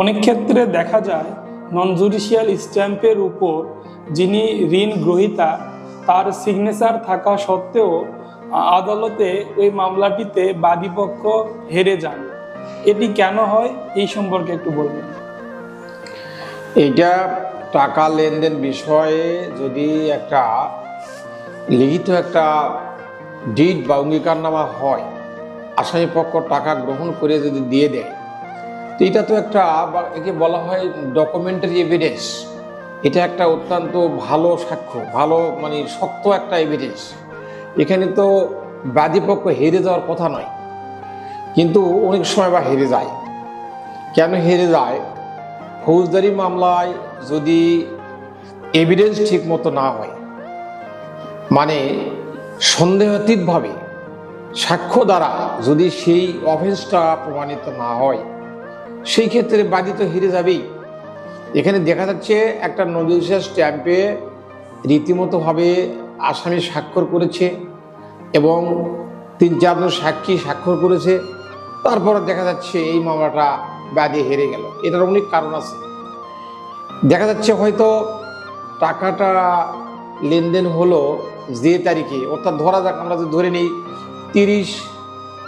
অনেক ক্ষেত্রে দেখা যায় নন জুডিশিয়াল স্ট্যাম্পের উপর যিনি ঋণ গ্রহীতা তার সিগনেচার থাকা সত্ত্বেও আদালতে ওই মামলাটিতে বাদীপক্ষ হেরে যান। এটি কেন হয় এই সম্পর্কে একটু বলবেন। এইটা টাকা লেনদেন বিষয়ে যদি একটা লিখিত একটা ডিড বা অঙ্গীকারনামা হয়, আসামি পক্ষ টাকা গ্রহণ করে যদি দিয়ে দেয়, তো এটা তো একটা একে বলা হয় ডকুমেন্টারি এভিডেন্স। এটা একটা অত্যন্ত ভালো সাক্ষ্য, ভালো শক্ত একটা এভিডেন্স। এখানে তো বাদীপক্ষ হেরে যাওয়ার কথা নয়, কিন্তু অনেক সময় বা হেরে যায়। কেন হেরে যায়? ফৌজদারি মামলায় যদি এভিডেন্স ঠিক মতো না হয়, সন্দেহাতীতভাবে সাক্ষ্য দ্বারা যদি সেই অফেন্সটা প্রমাণিত না হয়, সেই ক্ষেত্রে বাদী তো হেরে যাবেই। এখানে দেখা যাচ্ছে একটা নজিশিয়াল স্ট্যাম্পে রীতিমতোভাবে আসামি স্বাক্ষর করেছে এবং 3-4 জন সাক্ষী স্বাক্ষর করেছে, তারপরে দেখা যাচ্ছে এই মামলাটা বাদী হেরে গেল। এটার অনেক কারণ আছে। দেখা যাচ্ছে হয়তো টাকাটা লেনদেন হলো যে তারিখে, অর্থাৎ ধরা যাক, আমরা যদি ধরে নিই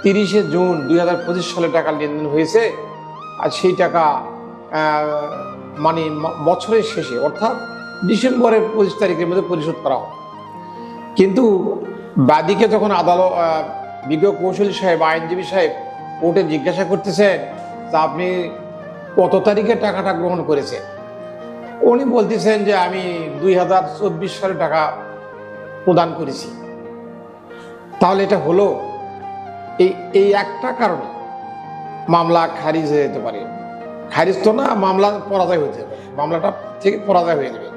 30শে জুন 2025 সালে টাকা লেনদেন হয়েছে, আর সেই টাকা বছরের শেষে অর্থাৎ ডিসেম্বরের 25 তারিখের মধ্যে পরিশোধ করা হয়। কিন্তু বাদীকে যখন আদালত বিজ্ঞ কৌশলী সাহেব, আইনজীবী সাহেব কোর্টে জিজ্ঞাসা করতেছেন তা আপনি কত তারিখে টাকাটা গ্রহণ করেছেন, উনি বলতেছেন যে আমি 2024 সালে টাকা প্রদান করেছি। তাহলে এটা হলো এই একটা কারণে মামলা খারিজ হয়ে যেতে পারে। খারিজ তো না, মামলা পরাজয় হয়ে যাবে, মামলাটা থেকে পরাজয় হয়ে যাবে,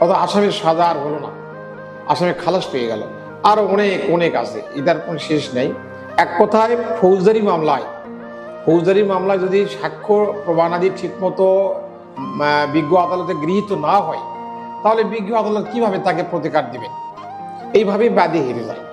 অর্থাৎ আসামির সাজা আর হলো না, আসামি খালাস পেয়ে গেল। আরো অনেক অনেক আছে, এটার কোনো শেষ নেই। এক কথায় ফৌজদারি মামলায় যদি সাক্ষ্য প্রমাণাদি ঠিক মতো বিজ্ঞ আদালতে গৃহীত না হয়, তাহলে বিজ্ঞ আদালত কিভাবে তাকে প্রতিকার দিবেন? এইভাবেই বাদী হেরে যায়।